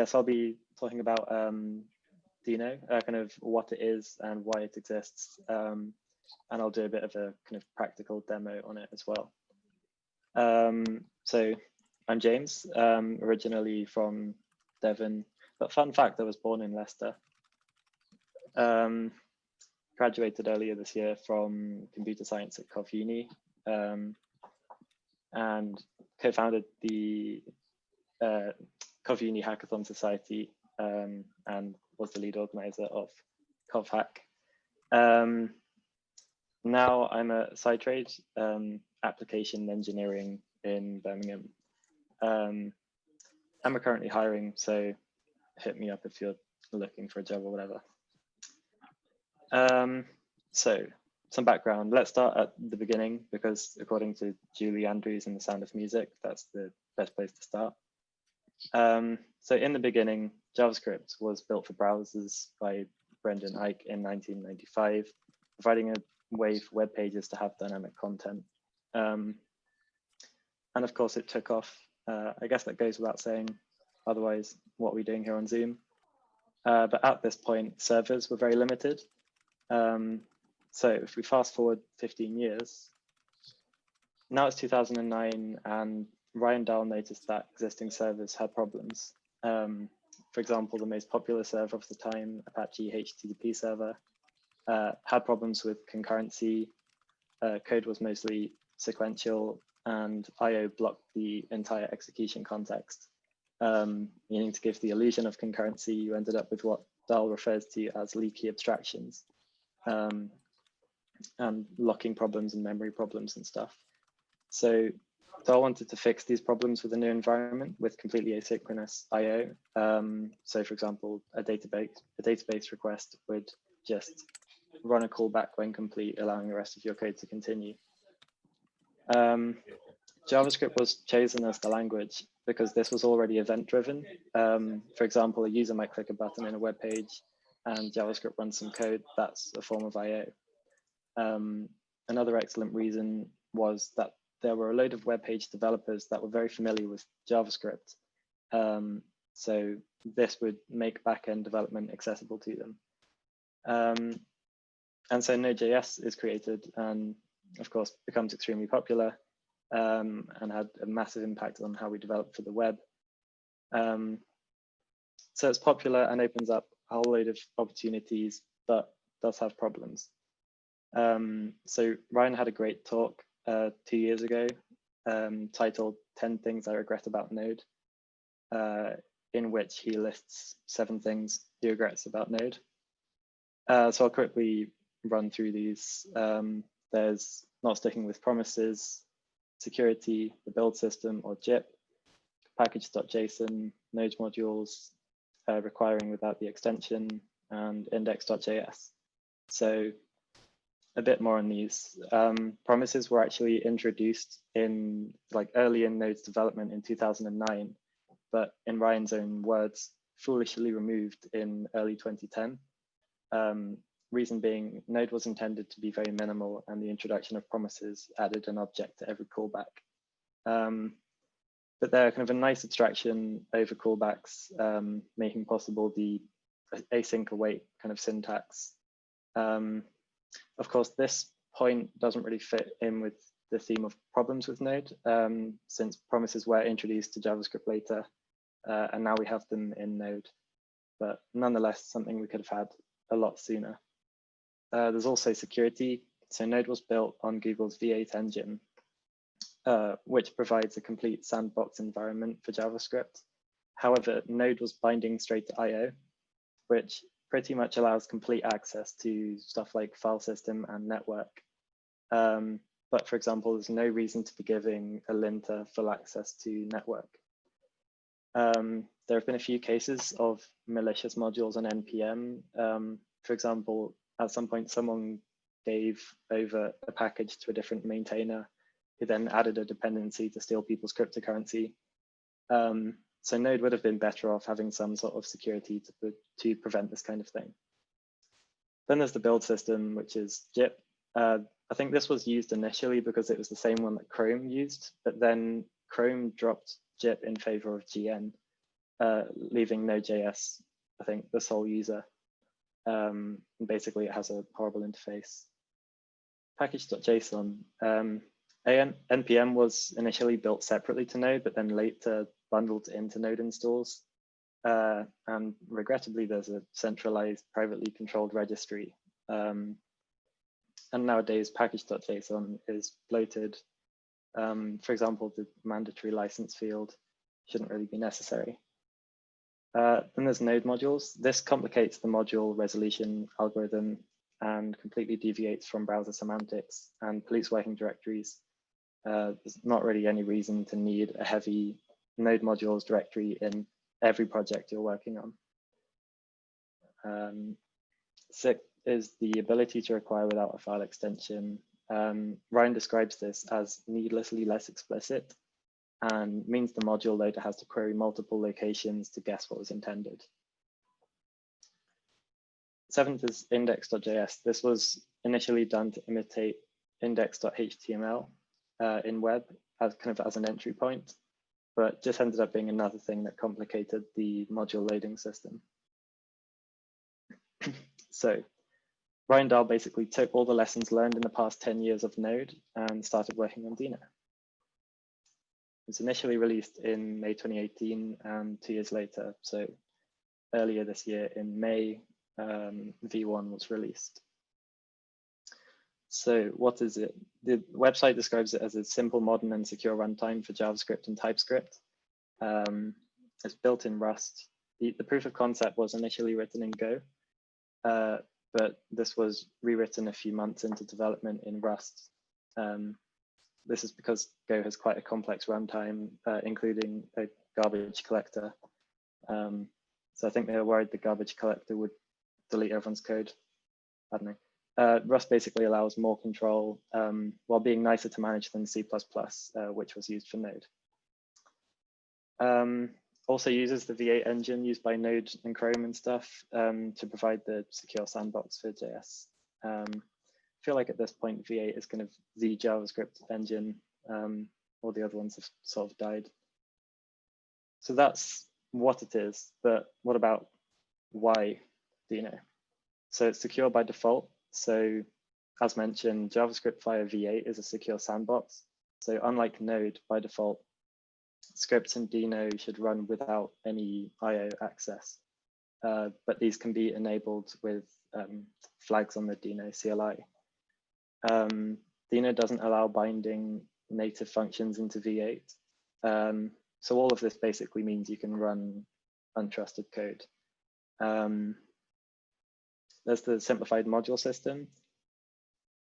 Yes, I'll be talking about Deno, kind of what it is and why it exists. And I'll do a bit of a kind of practical demo on it as well. So I'm James, originally from Devon, but fun fact, I was born in Leicester. Graduated earlier this year from computer science at Cov Uni, and co-founded the Cov Uni Hackathon Society, and was the lead organizer of CovHack. Now I'm a side trade, application engineering in Birmingham. And we're currently hiring, so hit me up if you're looking for a job or whatever. So some background. Let's start at the beginning, because according to Julie Andrews in The Sound of Music, that's the best place to start. So in the beginning, JavaScript was built for browsers by Brendan Eich in 1995, providing a way for web pages to have dynamic content. And of course, it took off. I guess that goes without saying. Otherwise, what are we doing here on Zoom? But at this point, servers were very limited. So if we fast forward 15 years, now it's 2009, and Ryan Dahl noticed that existing servers had problems. For example, the most popular server of the time, Apache HTTP server, had problems with concurrency. Code was mostly sequential, and I/O blocked the entire execution context. Meaning to give the illusion of concurrency, you ended up with what Dahl refers to as leaky abstractions, and locking problems and memory problems and stuff. So Dahl wanted to fix these problems with a new environment with completely asynchronous I/O. So for example, a database request would just run a callback when complete, allowing the rest of your code to continue. JavaScript was chosen as the language because this was already event-driven. For example, a user might click a button in a web page and JavaScript runs some code. That's a form of I/O. Another excellent reason was that there were a load of web page developers that were very familiar with JavaScript. So this would make backend development accessible to them. And so Node.js is created and of course becomes extremely popular, and had a massive impact on how we develop for the web. So it's popular and opens up a whole load of opportunities, but does have problems. So Ryan had a great talk 2 years ago, titled 10 Things I Regret About Node, in which he lists 7 things he regrets about Node. So I'll quickly run through these. There's not sticking with promises, security, the build system or JIP, package.json, Node modules, requiring without the extension, and index.js. So a bit more on these. Promises were actually introduced in early in Node's development in 2009, but in Ryan's own words, foolishly removed in early 2010. Reason being, Node was intended to be very minimal, and the introduction of promises added an object to every callback. But they're kind of a nice abstraction over callbacks, making possible the async await kind of syntax. Of course, this point doesn't really fit in with the theme of problems with Node, since promises were introduced to JavaScript later, and now we have them in Node. But nonetheless, something we could have had a lot sooner. There's also security. So Node was built on Google's V8 engine, which provides a complete sandbox environment for JavaScript. However, Node was binding straight to I/O, which pretty much allows complete access to stuff like file system and network. But for example, there's no reason to be giving a linter full access to network. There have been a few cases of malicious modules on NPM. For example, at some point, someone gave over a package to a different maintainer who then added a dependency to steal people's cryptocurrency. So Node would have been better off having some sort of security to prevent this kind of thing. Then there's the build system, which is JIP. I think this was used initially because it was the same one that Chrome used, but then Chrome dropped JIP in favor of GN. leaving Node.js, I think, the sole user. And basically, it has a horrible interface. Package.json. NPM was initially built separately to Node, but then later bundled into Node installs. And regrettably, there's a centralized, privately controlled registry. And nowadays, package.json is bloated. For example, the mandatory license field shouldn't really be necessary. Then there's node modules. This complicates the module resolution algorithm and completely deviates from browser semantics and pollutes working directories. There's not really any reason to need a heavy node modules directory in every project you're working on. 6 is the ability to require without a file extension. Ryan describes this as needlessly less explicit and means the module loader has to query multiple locations to guess what was intended. 7th is index.js. This was initially done to imitate index.html in web as kind of as an entry point, but just ended up being another thing that complicated the module loading system. So Ryan Dahl basically took all the lessons learned in the past 10 years of Node and started working on Deno. It was initially released in May 2018 and 2 years later, so earlier this year in May, V1 was released. So what is it? The website describes it as a simple, modern, and secure runtime for JavaScript and TypeScript. It's built in Rust. The proof of concept was initially written in Go, but this was rewritten a few months into development in Rust. This is because Go has quite a complex runtime, including a garbage collector. So I think they were worried the garbage collector would delete everyone's code. I don't know. Rust basically allows more control while being nicer to manage than C++, which was used for Node. Also uses the V8 engine used by Node and Chrome and stuff to provide the secure sandbox for JS. I feel like at this point, V8 is kind of the JavaScript engine. All the other ones have sort of died. So that's what it is, but what about why Deno? So it's secure by default. So as mentioned, JavaScript via V8 is a secure sandbox. So unlike Node, by default, scripts in Deno should run without any IO access. But these can be enabled with flags on the Deno CLI. Deno doesn't allow binding native functions into V8. So all of this basically means you can run untrusted code. There's the simplified module system.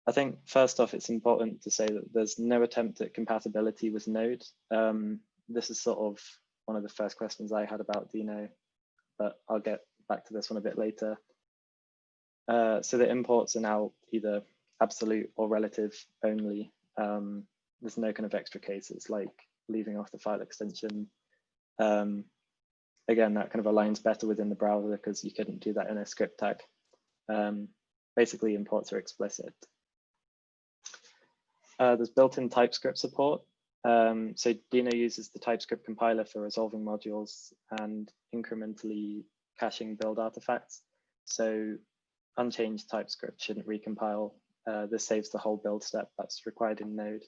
I think first off, it's important to say that there's no attempt at compatibility with Node. This is sort of one of the first questions I had about Deno, but I'll get back to this one a bit later. So the imports are now either absolute or relative only. There's no kind of extra cases like leaving off the file extension. Again, that kind of aligns better within the browser because you couldn't do that in a script tag. Basically, imports are explicit. There's built-in TypeScript support. So Deno uses the TypeScript compiler for resolving modules and incrementally caching build artifacts. So unchanged TypeScript shouldn't recompile. This saves the whole build step that's required in Node.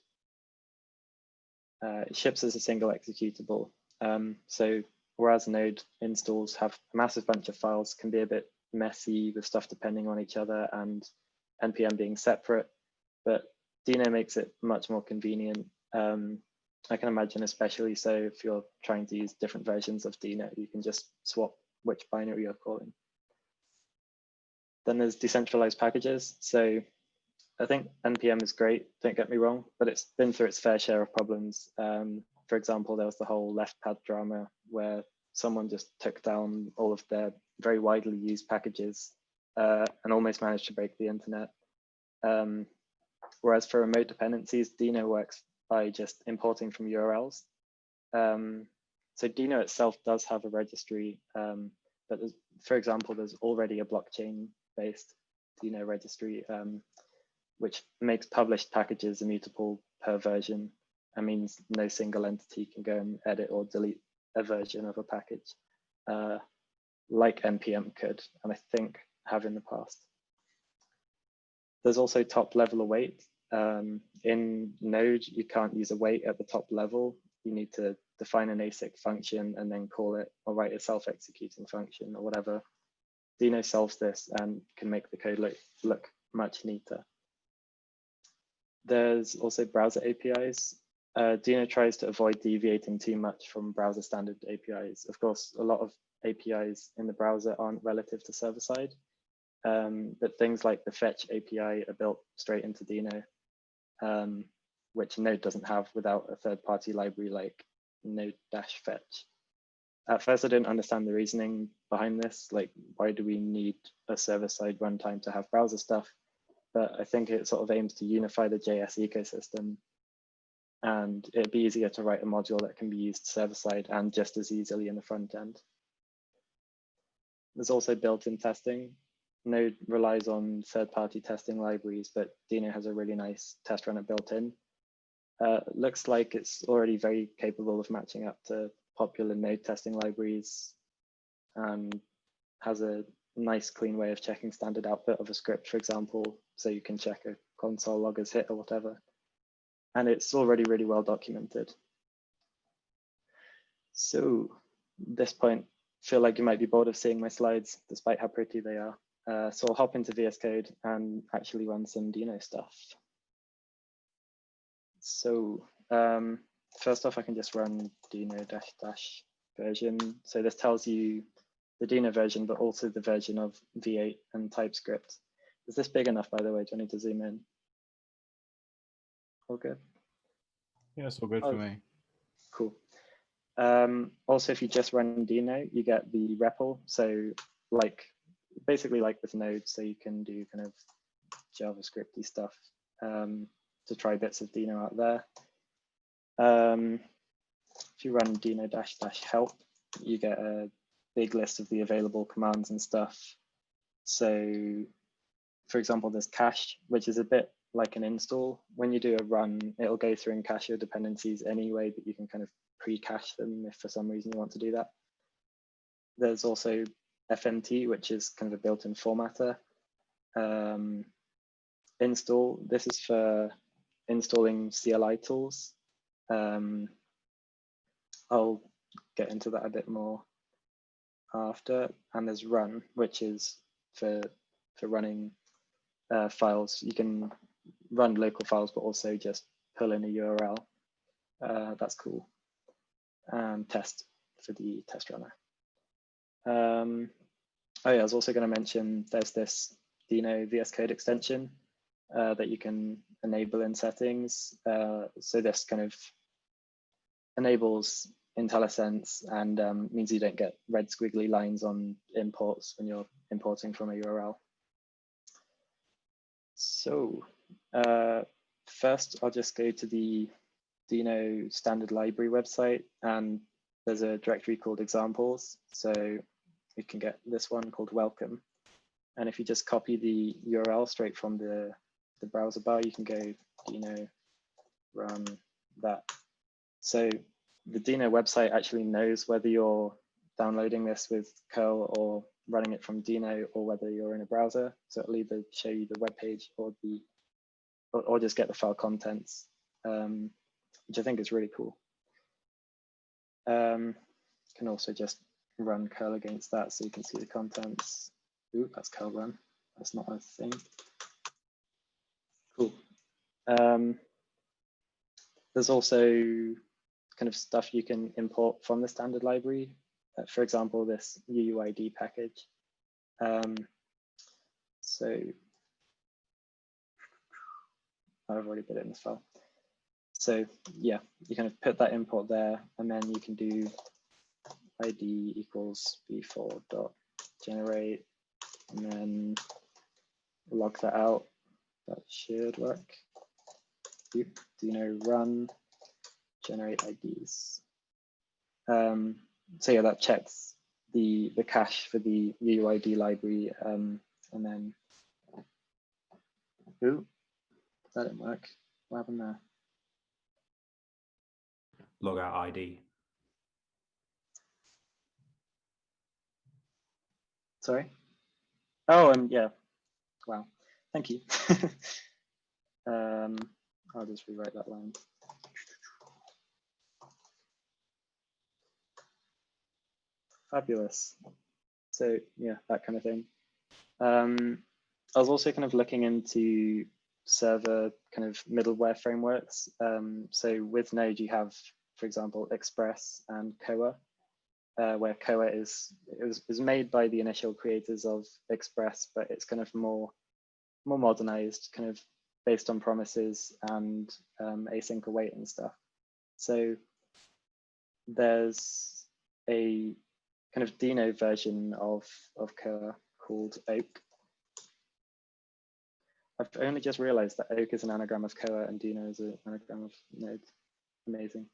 It ships as a single executable. So whereas Node installs have a massive bunch of files, can be a bit messy with stuff depending on each other and NPM being separate, but Deno makes it much more convenient. I can imagine especially so if you're trying to use different versions of Deno, you can just swap which binary you're calling. Then there's decentralized packages. So I think NPM is great, don't get me wrong, but it's been through its fair share of problems. For example, there was the whole left pad drama where someone just took down all of their very widely used packages and almost managed to break the internet. Whereas for remote dependencies, Deno works by just importing from URLs. So Deno itself does have a registry, but for example, there's already a blockchain-based Deno registry, which makes published packages immutable per version. That means no single entity can go and edit or delete a version of a package. like npm could, and I think have in the past. There's also top level await. In Node, you can't use await at the top level. You need to define an async function and then call it, or write a self-executing function or whatever. Deno solves this and can make the code look much neater. There's also browser APIs. Deno tries to avoid deviating too much from browser standard APIs. Of course, a lot of APIs in the browser aren't relative to server-side, but things like the fetch API are built straight into Deno, which Node doesn't have without a third-party library like node-fetch. At first, I didn't understand the reasoning behind this. Like, why do we need a server-side runtime to have browser stuff? But I think it sort of aims to unify the JS ecosystem, and it'd be easier to write a module that can be used server-side and just as easily in the front end. There's also built-in testing. Node relies on third-party testing libraries, but Deno has a really nice test runner built in. Looks like it's already very capable of matching up to popular Node testing libraries, and has a nice clean way of checking standard output of a script, for example, so you can check a console log as hit or whatever. And it's already really well documented. So at this point, I feel like you might be bored of seeing my slides, despite how pretty they are. So I'll hop into VS Code and actually run some Deno stuff. So first off, I can just run Deno -- version. So this tells you the Deno version, but also the version of V8 and TypeScript. Is this big enough, by the way? Do I need to zoom in? All good? Yeah, it's all good for me. Cool. Also, if you just run Deno, you get the REPL. So basically like with Node, so you can do kind of JavaScript-y stuff to try bits of Deno out there. If you run Deno -- help, you get a big list of the available commands and stuff. So for example, there's cache, which is a bit like an install. When you do a run, it'll go through and cache your dependencies anyway, but you can kind of pre-cache them if for some reason you want to do that. There's also FMT, which is kind of a built-in formatter. Install, this is for installing CLI tools. I'll get into that a bit more after. And there's run, which is for running files. You can run local files, but also just pull in a URL. That's cool. And test for the test runner. Oh yeah, I was also going to mention there's this Deno VS Code extension that you can enable in settings. So this kind of enables IntelliSense and means you don't get red squiggly lines on imports when you're importing from a URL. So first, I'll just go to the Deno standard library website, and there's a directory called examples. So you can get this one called welcome. And if you just copy the URL straight from the browser bar, you can go Deno run that. So the Deno website actually knows whether you're downloading this with curl or running it from Deno, or whether you're in a browser. So it'll either show you the web page or just get the file contents, which I think is really cool. Can also just run curl against that so you can see the contents. Ooh, that's curl run. That's not a thing. Cool. There's also kind of stuff you can import from the standard library. For example, this UUID package. So I've already put it in this file. So yeah, you kind of put that import there, and then you can do ID equals v4.generate, and then log that out. That should work. Deno run generate IDs. So yeah, that checks the cache for the UUID library, and then ooh, that didn't work. What happened there? Log out ID. Sorry. Oh, yeah. Wow. Thank you. I'll just rewrite that line. Fabulous. So yeah, that kind of thing. I was also kind of looking into server kind of middleware frameworks. So with Node, you have, for example, Express and Koa, where Koa was made by the initial creators of Express, but it's kind of more modernized, kind of based on promises and async await and stuff. So there's a kind of Deno version of Koa called Oak. I've only just realized that Oak is an anagram of Koa and Deno is an anagram of Node. Amazing.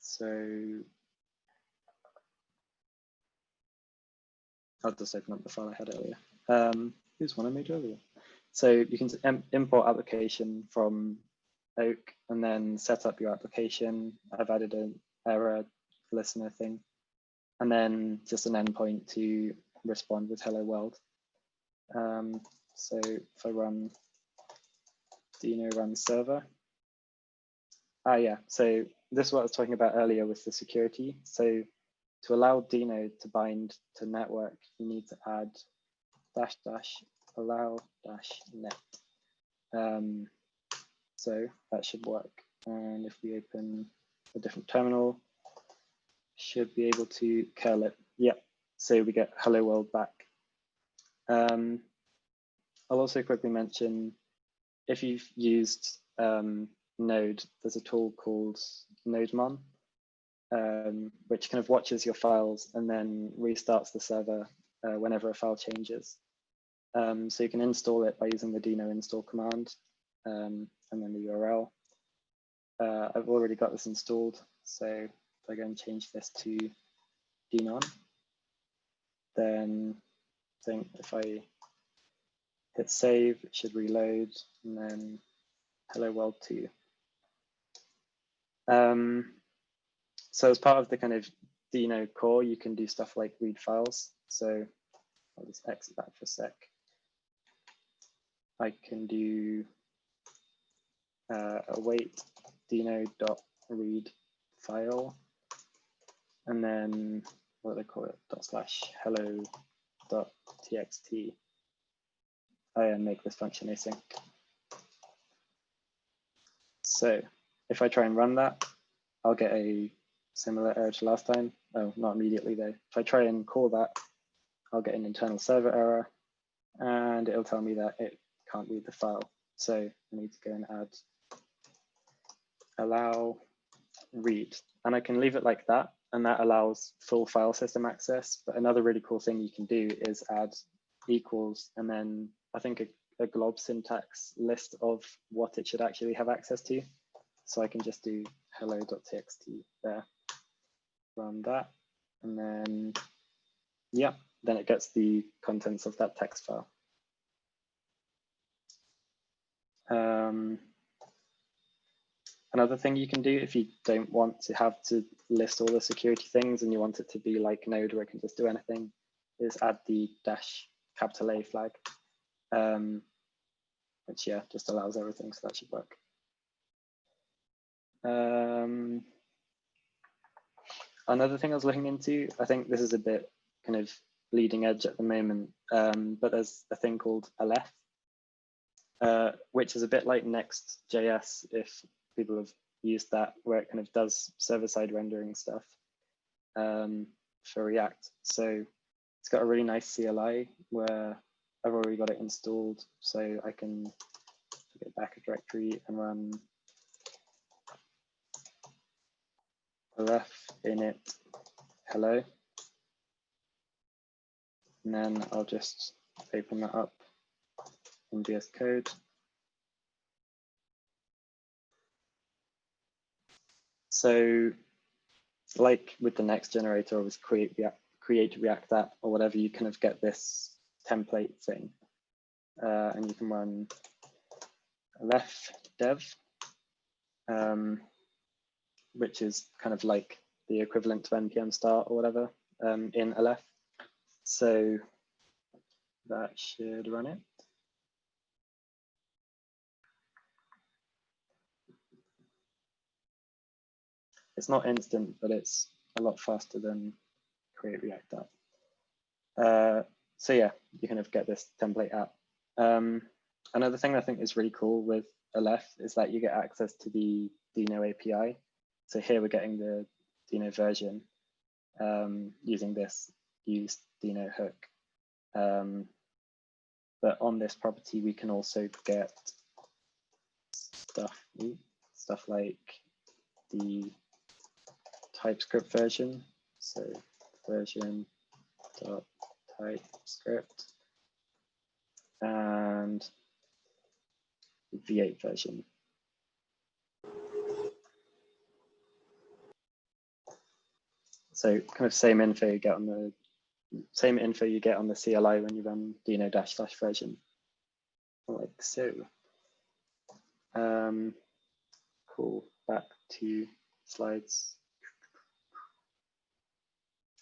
So I'll just open up the file I had earlier. Here's one I made earlier. So you can import application from Oak and then set up your application. I've added an error listener thing, and then just an endpoint to respond with hello world. So if I run Deno run server, yeah, so this is what I was talking about earlier with the security. So to allow Deno to bind to network, you need to add --allow-net. So that should work. And if we open a different terminal, should be able to curl it. Yep. So we get hello world back. I'll also quickly mention, if you've used Node, there's a tool called NodeMon, which kind of watches your files and then restarts the server whenever a file changes. So you can install it by using the Deno install command and then the URL. I've already got this installed, so if I go and change this to Denon, then I think if I hit save, it should reload, and then hello world 2. So as part of the kind of Deno core, you can do stuff like read files. So I'll just exit that for a sec. I can do await deno.read file, and then what do they call it? /hello.txt. I make this function async. So if I try and run that, I'll get a similar error to last time. Oh, not immediately though. If I try and call that, I'll get an internal server error, and it'll tell me that it can't read the file. So I need to go and add allow read, and I can leave it like that, and that allows full file system access. But another really cool thing you can do is add equals, and then I think a glob syntax list of what it should actually have access to. So I can just do hello.txt there, run that, and then, yeah, then it gets the contents of that text file. Another thing you can do if you don't want to have to list all the security things and you want it to be like Node where it can just do anything, is add the $A flag, which, yeah, just allows everything, so that should work. Another thing I was looking into, I think this is a bit kind of bleeding edge at the moment, but there's a thing called Aleph, which is a bit like Next.js, if people have used that, where it kind of does server-side rendering stuff for React. So it's got a really nice CLI where I've already got it installed, so I can get back a directory and run Aleph init hello, and then I'll just open that up in VS Code. So like with the next generator or with create React app or whatever, you kind of get this template thing, and you can run Aleph dev, which is kind of like the equivalent to npm start or whatever. in Aleph. So that should run it. It's not instant, but it's a lot faster than create React app. So yeah, you kind of get this template app. Another thing I think is really cool with Aleph is that you get access to the Deno API. So here we're getting the Deno version using this use Deno hook. But on this property, we can also get stuff like the TypeScript version. So version.TypeScript and V8 version. So kind of same info you get on the CLI when you run Deno -- version, like so. Cool. Back to slides.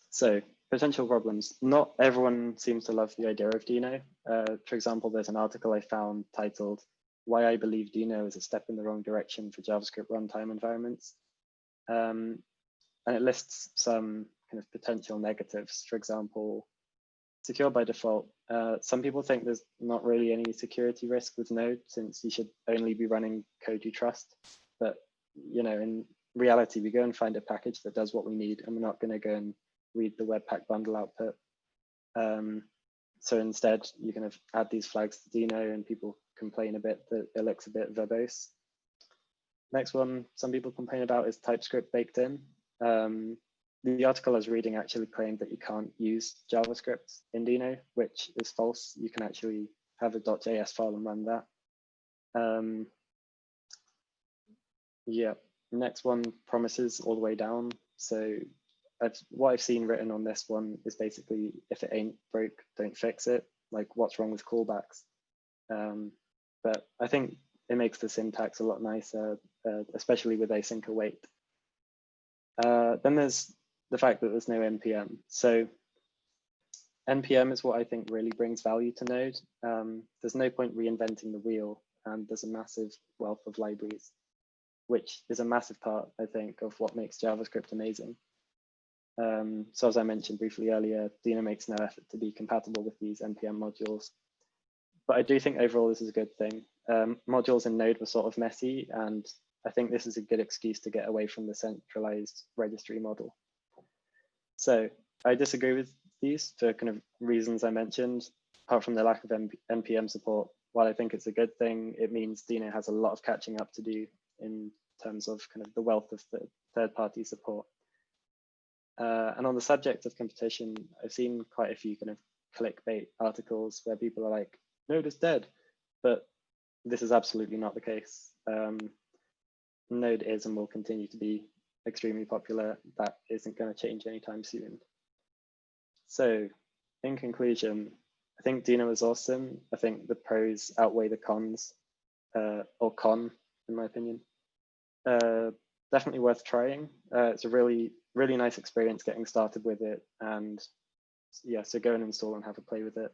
So potential problems. Not everyone seems to love the idea of Deno. For example, there's an article I found titled "Why I Believe Deno is a Step in the Wrong Direction for JavaScript Runtime Environments." And it lists some kind of potential negatives. For example, secure by default. Some people think there's not really any security risk with Node since you should only be running code you trust. But in reality, we go and find a package that does what we need, and we're not going to go and read the Webpack bundle output. So instead, you kind of add these flags to Deno, and people complain a bit that it looks a bit verbose. Next one, some people complain about is TypeScript baked in. The article I was reading actually claimed that you can't use JavaScript in Deno, which is false. You can actually have a .js file and run that. Yeah, next one, promises all the way down. So what I've seen written on this one is basically, if it ain't broke, don't fix it. Like, what's wrong with callbacks? But I think it makes the syntax a lot nicer, especially with async await. Then there's the fact that there's no NPM. So NPM is what I think really brings value to Node. There's no point reinventing the wheel, and there's a massive wealth of libraries, which is a massive part, I think, of what makes JavaScript amazing. So as I mentioned briefly earlier, Deno makes no effort to be compatible with these NPM modules. But I do think overall this is a good thing. Modules in Node were sort of messy, and I think this is a good excuse to get away from the centralized registry model. So I disagree with these for kind of reasons I mentioned. Apart from the lack of NPM support, while I think it's a good thing, it means Deno has a lot of catching up to do in terms of kind of the wealth of the third-party support. And on the subject of competition, I've seen quite a few kind of clickbait articles where people are like, Node is dead, but this is absolutely not the case. Node is and will continue to be extremely popular. That isn't going to change anytime soon. So in conclusion, I think Deno is awesome. I think the pros outweigh the cons, or con, in my opinion. Definitely worth trying. It's a really nice experience getting started with it. And yeah, so go and install and have a play with it.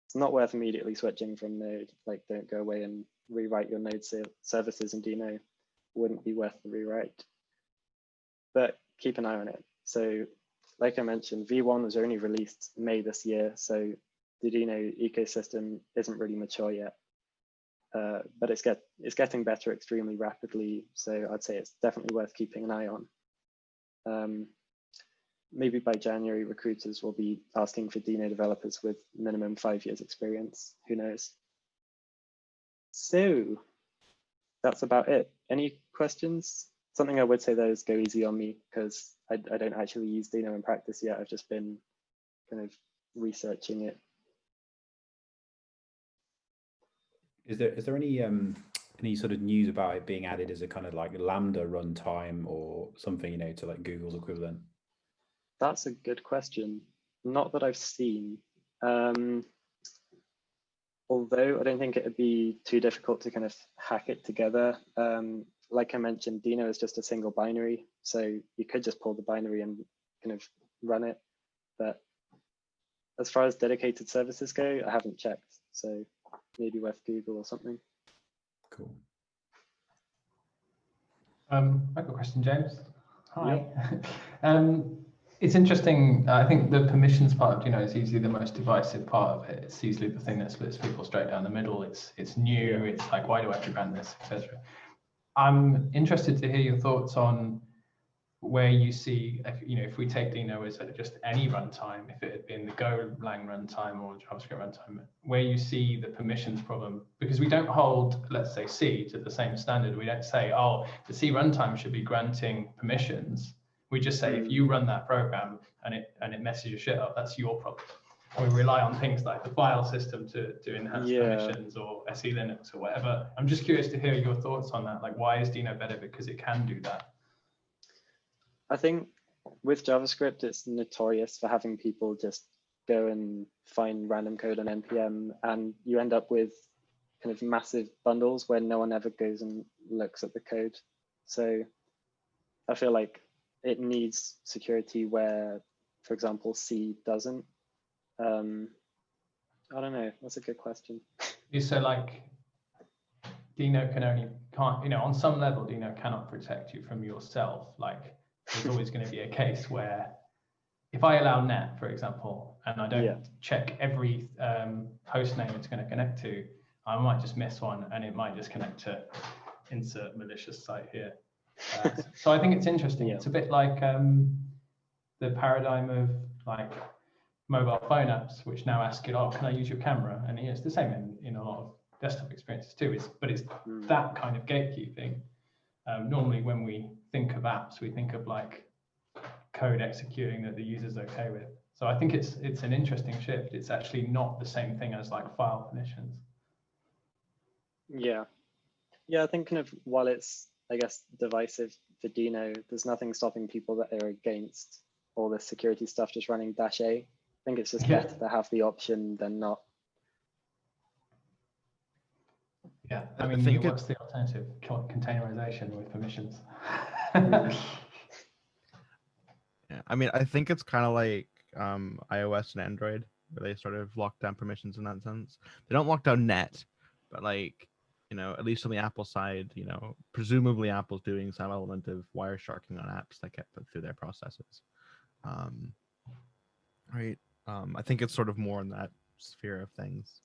It's not worth immediately switching from Node. Like, don't go away and rewrite your Node services in Deno. Wouldn't be worth the rewrite. But keep an eye on it. So like I mentioned, V1 was only released May this year. So the Deno ecosystem isn't really mature yet. But it's getting better extremely rapidly. So I'd say it's definitely worth keeping an eye on. Maybe by January, recruiters will be asking for Deno developers with minimum 5 years experience. Who knows? So that's about it. Any questions? Something I would say though is go easy on me, because I don't actually use Deno in practice yet. I've just been kind of researching it. Is there any sort of news about it being added as a kind of like Lambda runtime or something, to like Google's equivalent? That's a good question. Not that I've seen. Although I don't think it would be too difficult to kind of hack it together. Like I mentioned, Deno is just a single binary. So you could just pull the binary and kind of run it. But as far as dedicated services go, I haven't checked. So maybe worth Google or something. Cool. I've got a question, James. Hi. Yep. It's interesting. I think the permissions part of Deno is easily the most divisive part of it. It's easily the thing that splits people straight down the middle. It's new. Yeah. It's like, why do I have to grant this, etc. I'm interested to hear your thoughts on where you see, if we take Deno as just any runtime, if it had been the Golang runtime or JavaScript runtime, where you see the permissions problem, because we don't hold, let's say, C to the same standard. We don't say, oh, the C runtime should be granting permissions. We just say, if you run that program and it messes your shit up, that's your problem. And we rely on things like the file system to enhance permissions, or SE Linux or whatever. I'm just curious to hear your thoughts on that. Like, why is Deno better? Because it can do that. I think with JavaScript, it's notorious for having people just go and find random code on NPM, and you end up with kind of massive bundles where no one ever goes and looks at the code. So I feel like it needs security where, for example, C doesn't. I don't know. That's a good question. So like, Deno can't, on some level, Deno cannot protect you from yourself. Like, there's always going to be a case where if I allow net, for example, and I don't check every host name it's going to connect to, I might just miss one, and it might just connect to insert malicious site here. So I think it's interesting. It's a bit like the paradigm of like mobile phone apps, which now ask you, oh, can I use your camera? And it's the same in a lot of desktop experiences too. But it's that kind of gatekeeping. Normally, when we think of apps, we think of like code executing that the user's okay with. So I think it's an interesting shift. It's actually not the same thing as like file permissions. Yeah, I think kind of while it's, I guess, divisive for Deno, there's nothing stopping people that are against all this security stuff just running -A. I think it's just better to have the option than not. Yeah, I mean, what's the alternative? Containerization with permissions. Yeah, I mean, I think it's kind of like iOS and Android, where they sort of lock down permissions in that sense. They don't lock down net, but like, at least on the Apple side, presumably Apple's doing some element of Wiresharking on apps that get put through their processes. Right. I think it's sort of more in that sphere of things.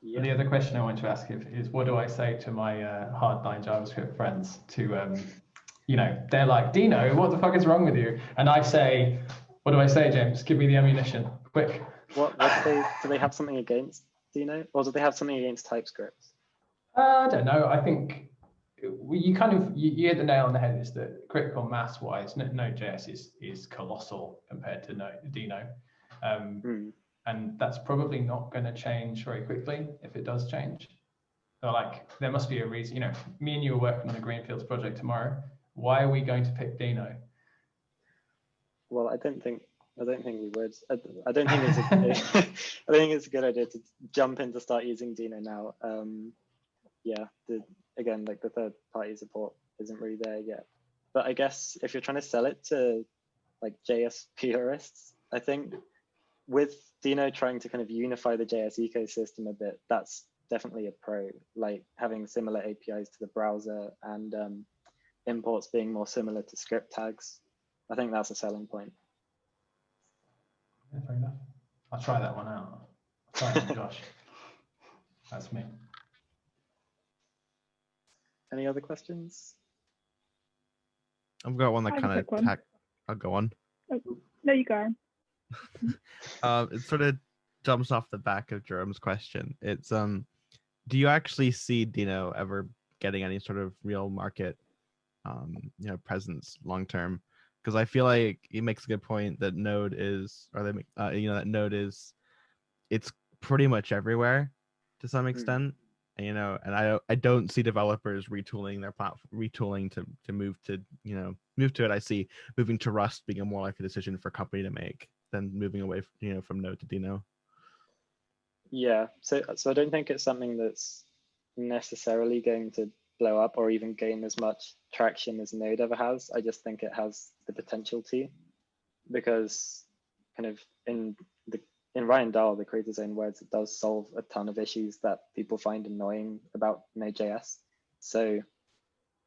The other question I want to ask is what do I say to my hardline JavaScript friends to, they're like, Deno, what the fuck is wrong with you? And I say, what do I say, James? Give me the ammunition, quick. What do they have something against Deno, or do they have something against TypeScript? I don't know. I think you hit the nail on the head. Is that critical mass wise, Node.js is colossal compared to Deno. And that's probably not going to change very quickly if it does change. So like, there must be a reason. Me and you are working on a Greenfields project tomorrow. Why are we going to pick Deno? Well, I don't think we would. I don't think it's I think it's a good idea to jump in to start using Deno now. Again, like the third-party support isn't really there yet. But I guess if you're trying to sell it to like JS purists, I think with Deno trying to kind of unify the JS ecosystem a bit, that's definitely a pro. Like having similar APIs to the browser and imports being more similar to script tags. I think that's a selling point. Yeah, fair enough. I'll try that one out. I'll try it, Josh. That's me. Any other questions? I've got one that kind of I'll go on. Oh, no, you go. It sort of jumps off the back of Jerome's question. It's do you actually see Deno ever getting any sort of real market presence long term? Because I feel like he makes a good point that Node is, that Node is, it's pretty much everywhere to some extent. And, and I don't see developers retooling their platform, to move to it. I see moving to Rust being a more likely decision for a company to make than moving away from Node to Deno. Yeah, so I don't think it's something that's necessarily going to blow up or even gain as much traction as Node ever has. I just think it has the potential to, because kind of in Ryan Dahl, the creator's own words, it does solve a ton of issues that people find annoying about Node.js. So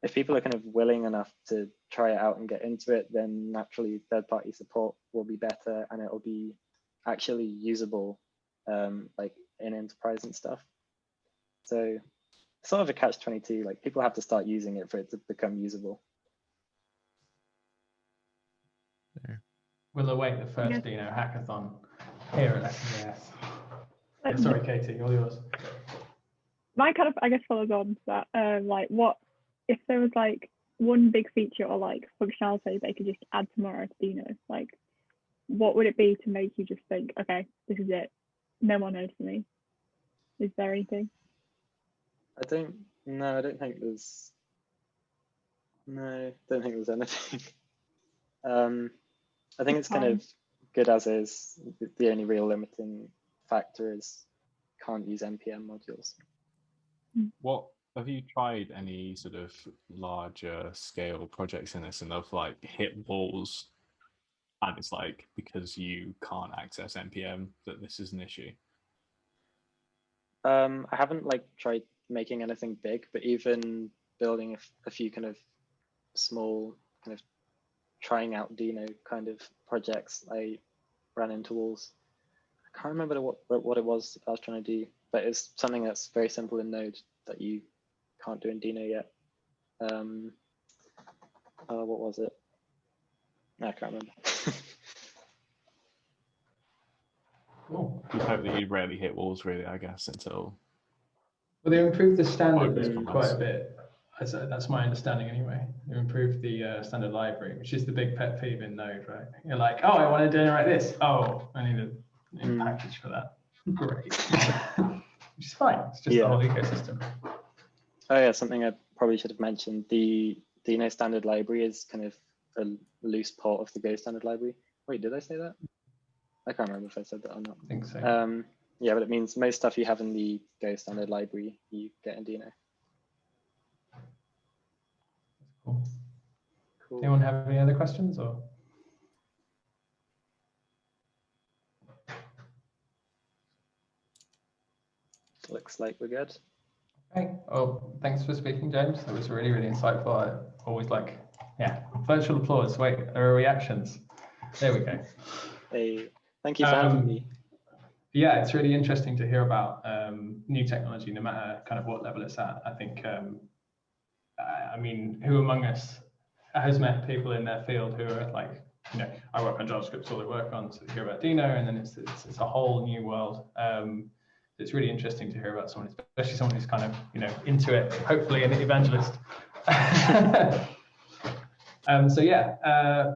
if people are kind of willing enough to try it out and get into it, then naturally third-party support will be better and it will be actually usable, like in enterprise and stuff. So sort of a catch-22, like people have to start using it for it to become usable. There. We'll await the first Deno hackathon here at LeicesterJS. Sorry, Katie, all yours. My kind of, I guess, follows on to that. Like, what if there was like one big feature or like functionality they could just add tomorrow to Deno? Like, what would it be to make you just think, okay, this is it, no more Node for me? Is there anything? I don't think there's anything. I think it's kind of good as is. The only real limiting factor is can't use npm modules. What have you tried any sort of larger scale projects in this and they've like hit walls and it's like because you can't access npm that this is an issue? I haven't like tried making anything big, but even building a few kind of small kind of trying out Deno kind of projects, I ran into walls. I can't remember what it was I was trying to do, but it's something that's very simple in Node that you can't do in Deno yet. What was it? I can't remember. Cool. You hope that you rarely hit walls, really, I guess, until. Well, they improved the standard Focus quite a bit. That's my understanding anyway. They improved the standard library, which is the big pet peeve in Node, right? You're like, oh, I want to generate this. Oh, I need a package for that. Great. Which is fine. It's just the whole ecosystem. Oh yeah, something I probably should have mentioned. The Deno standard library is kind of a loose port of the Go standard library. Wait, did I say that? I can't remember if I said that or not. I think so. Yeah, but it means most stuff you have in the Go standard library, you get in Deno. Cool. Cool. Anyone have any other questions or? Looks like we're good. Okay. Oh, thanks for speaking, James. That was really, really insightful. I always like, virtual applause. Wait, there are reactions. There we go. Hey, thank you for having me. Yeah, it's really interesting to hear about new technology, no matter kind of what level it's at. I think, I mean, who among us has met people in their field who are like, I work on JavaScript, all I work on, so hear about Deno, and then it's a whole new world. It's really interesting to hear about someone, especially someone who's kind of, into it, hopefully an evangelist. So yeah.